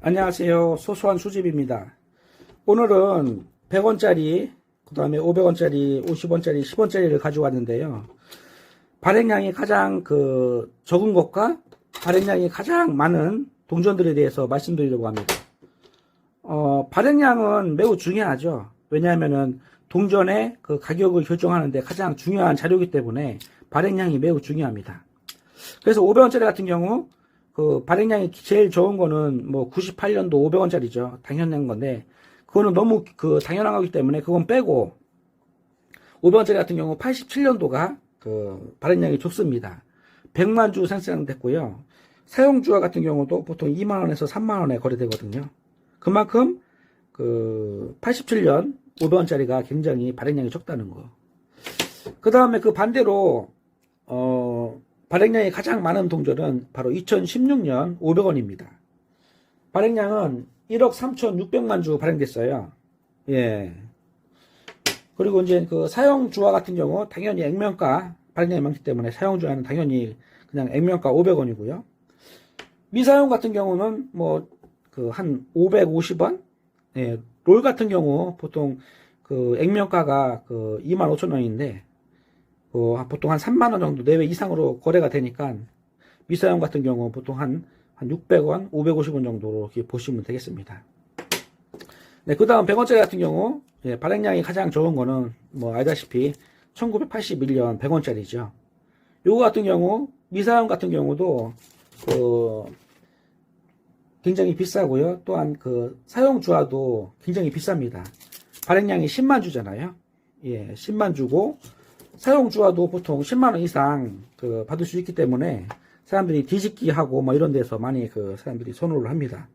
안녕하세요. 소소한 수집입니다. 오늘은 100원짜리, 그 다음에 500원짜리, 50원짜리, 10원짜리를 가져왔는데요. 발행량이 가장 적은 것과 발행량이 가장 많은 동전들에 대해서 말씀드리려고 합니다. 발행량은 매우 중요하죠. 왜냐하면은 동전의 그 가격을 결정하는데 가장 중요한 자료이기 때문에 발행량이 매우 중요합니다. 그래서 500원짜리 같은 경우 발행량이 제일 좋은 거는 뭐 98년도 500원짜리죠. 당연한 건데 그거는 너무 당연한 거기 때문에 그건 빼고 500원짜리 같은 경우 87년도가 발행량이 좋습니다. 100만 주 생산됐고요. 사용주와 같은 경우도 보통 2만 원에서 3만 원에 거래되거든요. 그만큼 87년 500원짜리가 굉장히 발행량이 적다는 거. 그 다음에 그 반대로 발행량이 가장 많은 동전은 바로 2016년 500원입니다. 발행량은 1억 3,600만 주 발행됐어요. 예. 그리고 이제 사용주와 같은 경우 당연히 액면가 발행량이 많기 때문에 사용주와는 당연히 그냥 액면가 500원이고요. 미사용 같은 경우는 뭐 한 550원? 예. 롤 같은 경우 보통 액면가가 25,000원인데 보통 한 3만원 정도 내외 이상으로 거래가 되니까 미사용 같은 경우 보통 한 600원, 550원 정도로 이렇게 보시면 되겠습니다. 네, 그 다음 100원짜리 같은 경우 발행량이 가장 좋은 거는 뭐 알다시피 1981년 100원짜리죠. 요거 같은 경우 미사용 같은 경우도 굉장히 비싸고요. 또한 사용주와도 굉장히 비쌉니다. 발행량이 10만 주잖아요. 예, 10만 주고 사용주와도 보통 10만원 이상 받을 수 있기 때문에 사람들이 뒤집기 하고 뭐 이런 데서 많이 사람들이 선호를 합니다.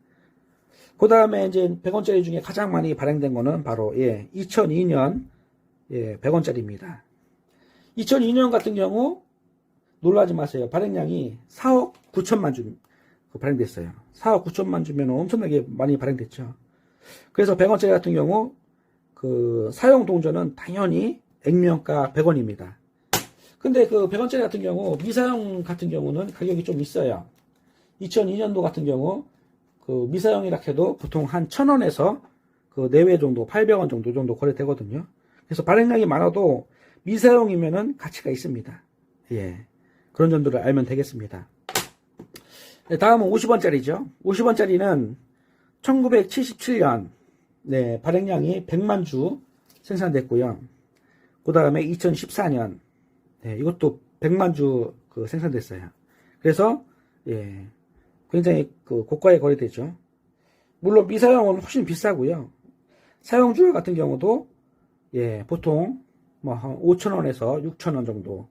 그 다음에 이제 100원짜리 중에 가장 많이 발행된 거는 바로 2002년 100원짜리입니다. 2002년 같은 경우 놀라지 마세요. 발행량이 4억 9천만 주 발행됐어요. 4억 9천만 주면 엄청나게 많이 발행됐죠. 그래서 100원짜리 같은 경우 사용 동전은 당연히 액면가 100원입니다. 근데 100원짜리 같은 경우 미사용 같은 경우는 가격이 좀 있어요. 2002년도 같은 경우 미사용이라 해도 보통 한 1000원에서 내외 정도 800원 정도 거래되거든요. 그래서 발행량이 많아도 미사용이면은 가치가 있습니다. 예. 그런 점들을 알면 되겠습니다. 네, 다음은 50원짜리죠. 50원짜리는 1977년 발행량이 100만 주 생산됐고요. 그 다음에 2014년 이것도 100만 주 생산됐어요. 그래서 굉장히 고가에 거래되죠. 물론 미사용은 훨씬 비싸고요. 사용주 같은 경우도 보통 뭐 한 5,000원에서 6,000원 정도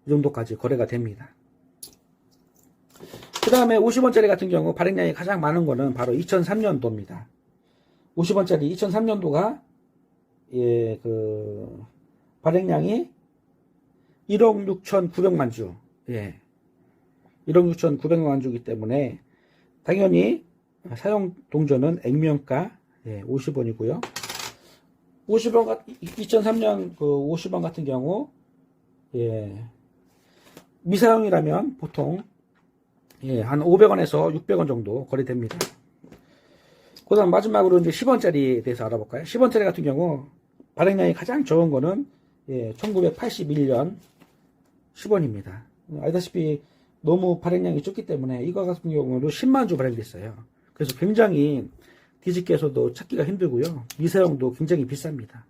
이 정도까지 거래가 됩니다. 그 다음에 50원짜리 같은 경우 발행량이 가장 많은 거는 바로 2003년도입니다. 50원짜리 2003년도가 발행량이 1억 6,900만 주. 1억 6,900만 주이기 때문에 당연히 사용 동전은 액면가 50원이고요. 50원 2003년 50원 같은 경우 미사용이라면 보통 한 500원에서 600원 정도 거래됩니다. 그 다음 마지막으로 이제 10원짜리에 대해서 알아볼까요? 10원짜리 같은 경우 발행량이 가장 적은 거는 1981년 10원입니다. 알다시피 너무 발행량이 적기 때문에 이거 같은 경우도 10만 주 발행됐어요. 그래서 굉장히 뒤집기에서도 찾기가 힘들고요. 미사용도 굉장히 비쌉니다.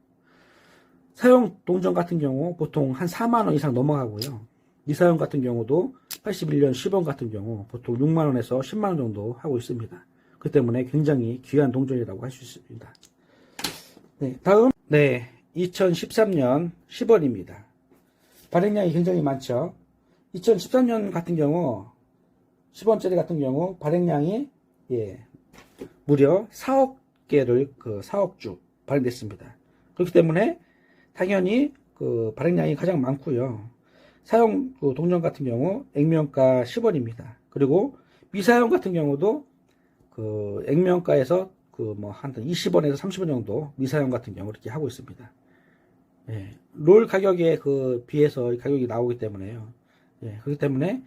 사용 동전 같은 경우 보통 한 4만원 이상 넘어가고요. 미사용 같은 경우도 81년 10원 같은 경우 보통 6만원에서 10만원 정도 하고 있습니다. 그 때문에 굉장히 귀한 동전이라고 할 수 있습니다. 네, 다음 2013년 10원입니다. 발행량이 굉장히 많죠. 2013년 같은 경우 10원짜리 같은 경우 발행량이 무려 4억 개를 4억 주 발행됐습니다. 그렇기 때문에 당연히 발행량이 가장 많고요. 사용 동전 같은 경우 액면가 10원입니다. 그리고 미사용 같은 경우도 액면가에서 한 20원에서 30원 정도 미사용 같은 경우 이렇게 하고 있습니다. 롤 가격에 비해서 가격이 나오기 때문에요. 그렇기 때문에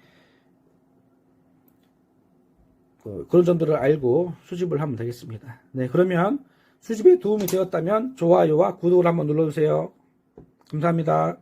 그런 점들을 알고 수집을 하면 되겠습니다. 네, 그러면 수집에 도움이 되었다면 좋아요와 구독을 한번 눌러주세요. 감사합니다.